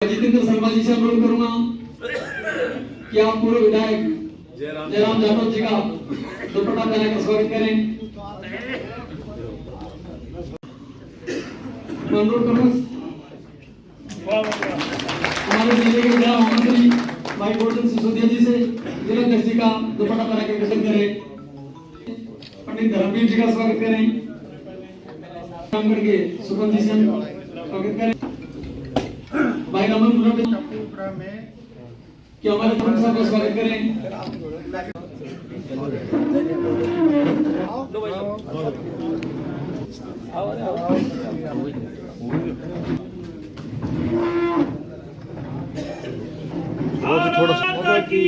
जितेंद्र शर्मा जी से अनुरोध करूंगा कि आप पूर्व विधायक जयराम जाटव जी का दुपट्टा पहनाकर स्वागत करें। मैं अनुरोध करूंगा हमारे जिले के जिला महामंत्री भाई गोवर्धन सिसोदिया जी से जिला जी का दुपट्टा पहनाकर स्वागत करें। पंडित धर्मवीर जी का स्वागत करें। रामगढ़ के सुपन जी से स्वागत करें। भाई रमन में कि हमारे साहब का स्वागत करें। भारत माता की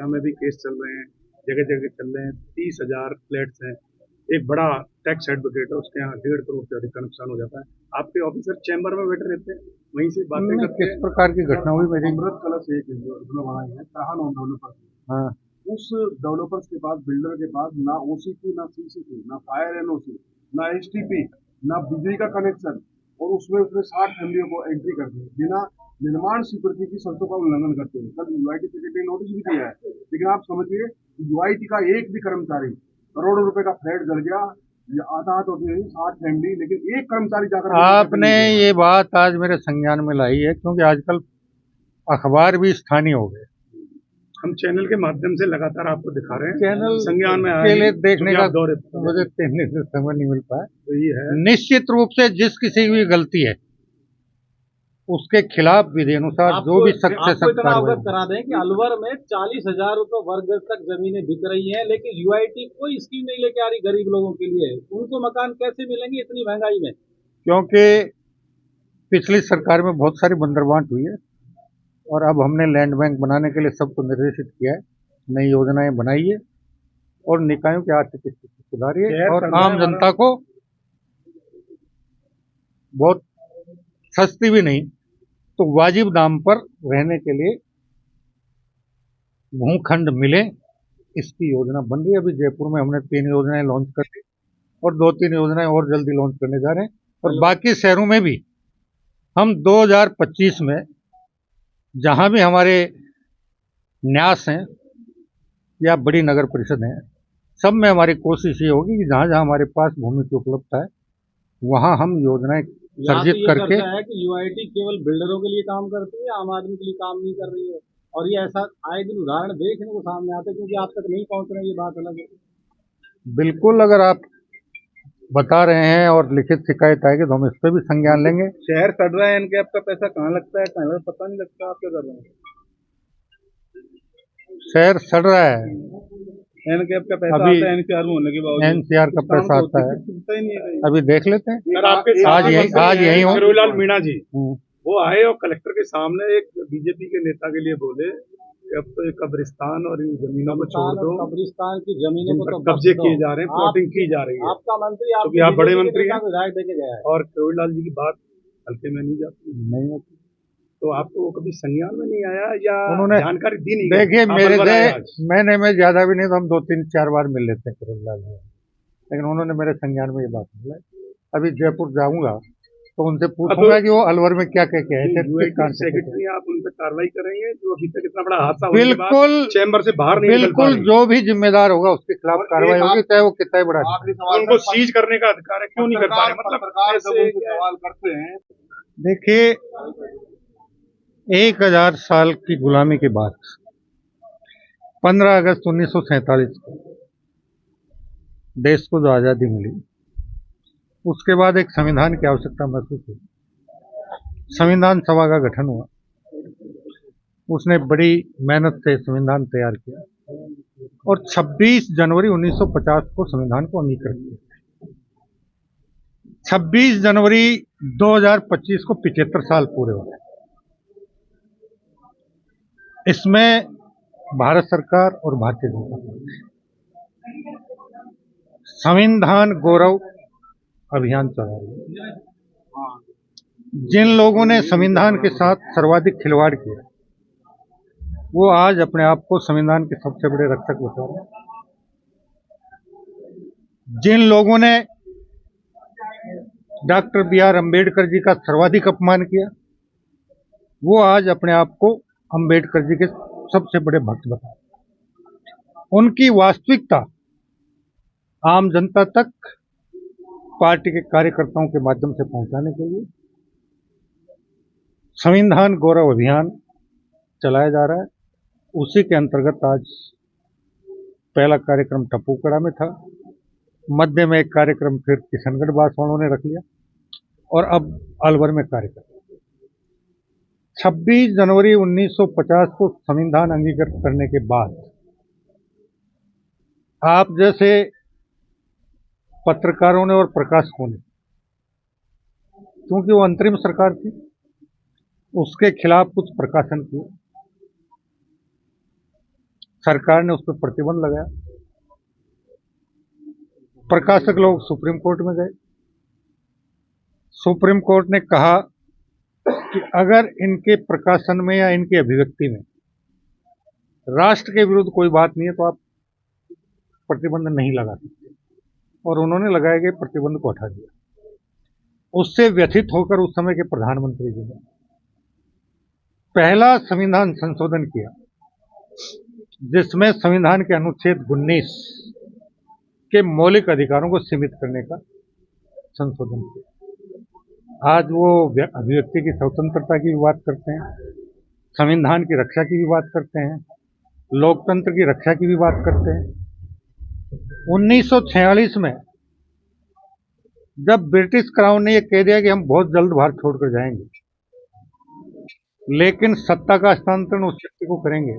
में भी केस चल रहे हैं, जगह जगह चल रहे हैं। 30,000 फ्लैट्स हैं। एक बड़ा टैक्स एडवोकेट है, उसके यहाँ 1.5 करोड़ से अधिक का नुकसान हो जाता है। आपके ऑफिसर चैम्बर में बैठे रहते हैं, वहीं से बातें करते हैं। किस प्रकार की घटना हुई? मेरी अमृत कलश एक बनाई है त्राहन और डेवलपर। हाँ, उस डेवलपर्स के पास, बिल्डर के पास ना ओसीपी, ना सीसीपी, ना फायर एनओसी, ना एसटीपी, ना बिजली का कनेक्शन, और उसमें उसने 60 फैमिलियों को एंट्री कर दी बिना निर्माण स्वीकृति की शर्तों का उल्लंघन करते हुए। कल यूआईटी सेक्रेटरी ने नोटिस भी दिया है, लेकिन आप समझिए यूआईटी का एक भी कर्मचारी, करोड़ों रुपए का फ्लैट जल गया, आधा होती है 60 फैमिली, लेकिन एक कर्मचारी जाकर आपने ये बात आज मेरे संज्ञान में लाई है, क्योंकि आजकल अखबार भी स्थानीय हो गए। हम चैनल के माध्यम से लगातार आपको दिखा रहे हैं। चैनल संज्ञान में के लिए देखने का दौरे मुझे देखने से समय नहीं मिल पाया। तो ये है, निश्चित रूप से जिस किसी की भी गलती है उसके खिलाफ विधि अनुसार जो भी सख्त से सख्त कार्रवाई करा दें कि अलवर में 40,000 रुपए वर्ग तक जमीनें बिक रही हैं, लेकिन यूआईटी कोई स्कीम नहीं लेके आ रही गरीब लोगों के लिए। उनको मकान कैसे मिलेंगे इतनी महंगाई में? क्योंकि पिछली सरकार में बहुत सारी बंदरबांट हुई है और अब हमने लैंड बैंक बनाने के लिए सबको निर्देशित किया है, नई योजनाएं बनाई है और निकायों की आर्थिक स्थिति सुधारी है और आम जनता को बहुत सस्ती भी नहीं तो वाजिब दाम पर रहने के लिए भूखंड मिले, इसकी योजना बन रही है। अभी जयपुर में हमने 3 योजनाएं लॉन्च कर दी और 2-3 योजनाएं और जल्दी लॉन्च करने जा रहे हैं, और बाकी शहरों में भी हम 2025 में जहां भी हमारे न्यास हैं या बड़ी नगर परिषद हैं, सब में हमारी कोशिश ये होगी कि जहां जहां हमारे पास भूमि की उपलब्धता है वहां हम योजनाएं सर्जित करके। है कि यूआईटी केवल बिल्डरों के लिए काम करती है, आम आदमी के लिए काम नहीं कर रही है, और ये ऐसा आए दिन उदाहरण देखने को सामने आते हैं, क्योंकि आप तक नहीं पहुंच रहे, ये बात अलग है। बिल्कुल, अगर आप बता रहे हैं और लिखित शिकायत आएगी तो हम इस पर भी संज्ञान लेंगे। शहर सड़ रहा है, इनके आपका पैसा कहाँ लगता है, कहाँ पता नहीं लगता, आप क्या कर रहे हैं? शहर सड़ रहा है, एनकेएफ का पैसा अभी आता है, एनसीआर में होने के बावजूद एनसीआर का पैसा आता है, ही नहीं है। अभी देख लेते हैं। सर, आपके आज यही हो फिरोजलाल मीणा जी वो आए और कलेक्टर के सामने एक बीजेपी के नेता के लिए बोले कि अब तो ये कब्रिस्तान और इन जमीनों को छोड़ दो, कब्रिस्तान की जमीनों को तो कब्जे किए जा रहे हैं, प्लॉटिंग की जा रही है। आपका मंत्री क्योंकि आप बड़े मंत्री हैं, विधायक देके गया है, और फिरोजलाल जी की बात हल्के में नहीं जाती नहीं होती, तो आपको कभी संज्ञान में नहीं आया या उन्होंने जानकारी दी नहीं? देखिए, मेरे से महीने में ज्यादा भी नहीं तो हम 2-3-4 बार मिल लेते हैं फिरोजलाल जी, लेकिन उन्होंने मेरे संज्ञान में ये बात बोला। अभी जयपुर जाऊंगा तो उनसे पूछूंगा कि वो अलवर में क्या क्या कहे थे। सेक्रेटरी आप उन पर कार्रवाई करेंगे जो अभी तक इतना बड़ा हादसा? बिल्कुल, चैम्बर से बाहर नहीं, बिल्कुल, जो भी जिम्मेदार होगा उसके खिलाफ कार्रवाई होगी, चाहे वो कितना ही बड़ा। उनको सीज करने का अधिकार है, क्यों नहीं कर पा रहे? मतलब सवाल करते हैं। देखिए, 1000 साल की गुलामी के बाद 15 अगस्त 1947 को देश को जो आज़ादी मिली, उसके बाद एक संविधान की आवश्यकता महसूस हुई। संविधान सभा का गठन हुआ, उसने बड़ी मेहनत से संविधान तैयार किया और 26 जनवरी 1950 को संविधान को अंगीकृत किया। 26 जनवरी 2025 को 75 साल पूरे हो गए। इसमें भारत सरकार और भारतीय जनता पार्टी संविधान गौरव अभियान चला रही है। जिन लोगों ने संविधान के साथ सर्वाधिक खिलवाड़ किया वो आज अपने आप को संविधान के सबसे बड़े रक्षक बता रहे हैं। जिन लोगों ने डॉक्टर B.R. अम्बेडकर जी का सर्वाधिक अपमान किया वो आज अपने आप को अम्बेडकर जी के सबसे बड़े भक्त बता रहे हैं। उनकी वास्तविकता आम जनता तक पार्टी के कार्यकर्ताओं के माध्यम से पहुंचाने के लिए संविधान गौरव अभियान चलाया जा रहा है। उसी के अंतर्गत आज पहला कार्यक्रम टप्पूकड़ा में था, मध्य में एक कार्यक्रम फिर किशनगढ़ बांसवाड़ों ने रख लिया और अब अलवर में कार्यक्रम। 26 जनवरी 1950 को संविधान अंगीकृत करने के बाद आप जैसे पत्रकारों ने और प्रकाशकों ने, क्योंकि वो अंतरिम सरकार थी, उसके खिलाफ कुछ प्रकाशन किए। सरकार ने उस पर प्रतिबंध लगाया। प्रकाशक लोग सुप्रीम कोर्ट में गए। सुप्रीम कोर्ट ने कहा कि अगर इनके प्रकाशन में या इनकी अभिव्यक्ति में राष्ट्र के विरुद्ध कोई बात नहीं है तो आप प्रतिबंध नहीं लगा सकते, और उन्होंने लगाए गए प्रतिबंध को हटा दिया। उससे व्यथित होकर उस समय के प्रधानमंत्री जी ने पहला संविधान संशोधन किया जिसमें संविधान के अनुच्छेद 19 के मौलिक अधिकारों को सीमित करने का संशोधन किया। आज वो अभिव्यक्ति की स्वतंत्रता की भी बात करते हैं, संविधान की रक्षा की भी बात करते हैं, लोकतंत्र की रक्षा की भी बात करते हैं। 1946 में जब ब्रिटिश क्राउन ने यह कह दिया कि हम बहुत जल्द भारत छोड़कर जाएंगे, लेकिन सत्ता का हस्तांतरण उस व्यक्ति को करेंगे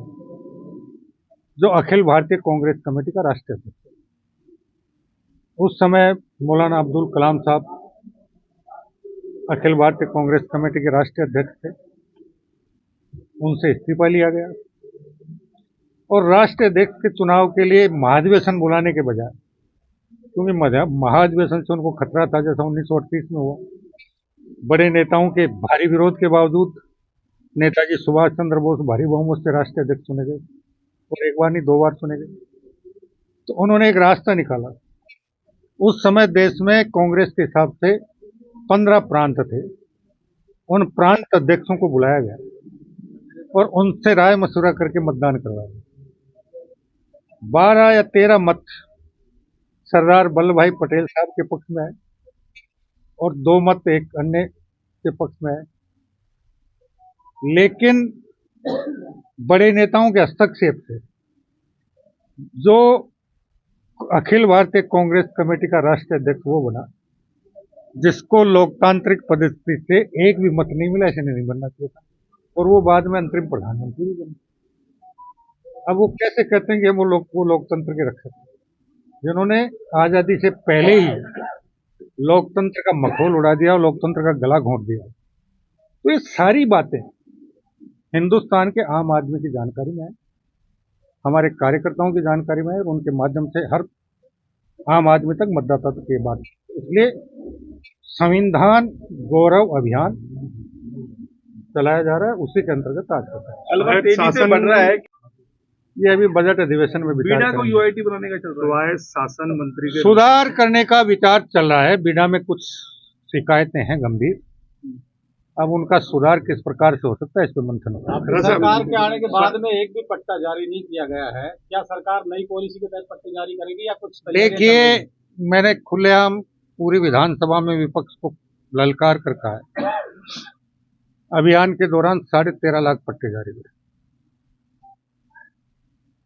जो अखिल भारतीय कांग्रेस कमेटी का राष्ट्रीय अध्यक्ष है। उस समय मौलाना अब्दुल कलाम साहब अखिल भारतीय कांग्रेस कमेटी के राष्ट्रीय अध्यक्ष थे। उनसे इस्तीफा लिया गया और राष्ट्रीय अध्यक्ष के चुनाव के लिए महाधिवेशन बुलाने के बजाय, क्योंकि महाधिवेशन से उनको खतरा था जैसा 1938 में हुआ, बड़े नेताओं के भारी विरोध के बावजूद नेताजी सुभाष चंद्र बोस भारी बहुमत से राष्ट्रीय अध्यक्ष चुने गए और एक बार नहीं 2 बार चुने गए। तो उन्होंने एक रास्ता निकाला। उस समय देश में कांग्रेस के हिसाब से 15 प्रांत थे। उन प्रांत अध्यक्षों को बुलाया गया और उनसे राय मशवरा करके मतदान करवाया गया। 12 या 13 मत सरदार वल्लभ भाई पटेल साहब के पक्ष में आए और 2 मत एक अन्य के पक्ष में आए, लेकिन बड़े नेताओं के हस्तक्षेप से जो अखिल भारतीय कांग्रेस कमेटी का राष्ट्रीय अध्यक्ष वो बना जिसको लोकतांत्रिक पद्धति से एक भी मत नहीं मिला, ऐसे नहीं बनना चाहिए था, और वो बाद में अंतरिम प्रधानमंत्री भी बने। अब वो कैसे कहते हैं कि वो लोकतंत्र के रक्षक हैं, जिन्होंने आजादी से पहले ही लोकतंत्र का मखौल उड़ा दिया और लोकतंत्र का गला घोंट दिया। तो ये सारी बातें हिंदुस्तान के आम आदमी की जानकारी में है, हमारे कार्यकर्ताओं की जानकारी में है, और उनके माध्यम से हर आम आदमी तक मतदाता तक ये बात। इसलिए संविधान गौरव अभियान चलाया जा रहा है, उसी के अंतर्गत आज होता है। अलवर तेजी से बढ़ रहा है। ये अभी बजट अधिवेशन में बीडा को यूआईटी बनाने का चल रहा है। शासन मंत्री के सुधार करने का विचार चल रहा है। बीडा में कुछ शिकायतें हैं गंभीर, अब उनका सुधार किस प्रकार से हो सकता है इस पर मंथन होगा। सरकार के आने के बाद में एक भी पट्टा जारी नहीं किया गया है, क्या सरकार नई पॉलिसी के तहत पट्टे जारी करेगी या कुछ? देखिए, मैंने खुलेआम पूरी विधानसभा में विपक्ष को ललकार कर कहा है, अभियान के दौरान 13.5 लाख पट्टे जारी हुए,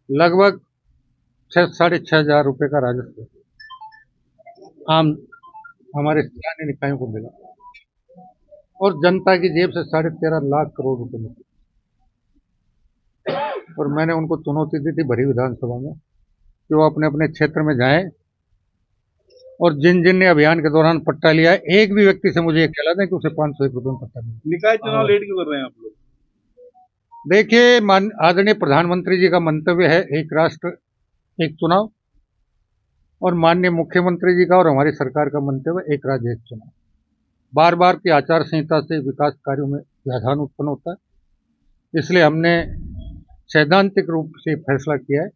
लगभग 6-6.5 हजार रुपए का राजस्व आम हमारे स्थानीय निकायों को मिला और जनता की जेब से 13.5 लाख करोड़ रुपए मिले। और मैंने उनको चुनौती दी थी भरी विधानसभा में कि वो अपने अपने क्षेत्र में जाएं और जिन जिन ने अभियान के दौरान पट्टा लिया है, एक भी व्यक्ति से मुझे ये कहला दें कि उसे 501 रुपये में पट्टा मिला। निकाय चुनाव लेट क्यों कर रहे हैं आप लोग? देखिए, आदरणीय प्रधानमंत्री जी का मंतव्य है एक राष्ट्र एक चुनाव, और माननीय मुख्यमंत्री जी का और हमारी सरकार का मंतव्य एक राज्य एक चुनाव। बार बार की आचार संहिता से विकास कार्यों में व्यवधान उत्पन्न होता है, इसलिए हमने सैद्धांतिक रूप से फैसला किया है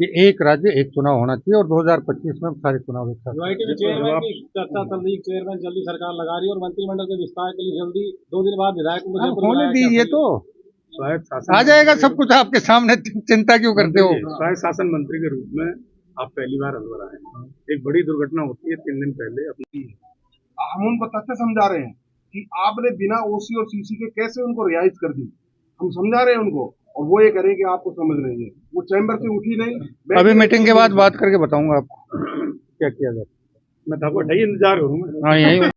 कि एक राज्य एक चुनाव होना चाहिए और 2025 में हम सारे चुनाव एक साथ। यूआईटी में चेयरमैन की चर्चा चल रही है, चेयरमैन जल्दी सरकार लगा रही है और मंत्रिमंडल के विस्तार के लिए जल्दी 2 दिन बाद विधायक को जयपुर होने बुलाया गया। दीजिए, तो आ जाएगा सब कुछ आपके सामने, चिंता क्यों करते हो। स्वायत्त शासन मंत्री के रूप में आप पहली बार अलवर आए हैं। एक बड़ी दुर्घटना होती है 3 दिन पहले अपनी। हम उनको तथ्य समझा रहे हैं कि आपने बिना ओसी और सीसी के कैसे उनको रिहाइश कर दी। हम समझा रहे हैं उनको और वो ये करें कि आपको समझ रही है। वो चैम्बर से उठी नहीं। अभी मीटिंग के बाद बात करके बताऊंगा आपको क्या किया जाए। मैं था इंतजार करूंगा। हाँ, यही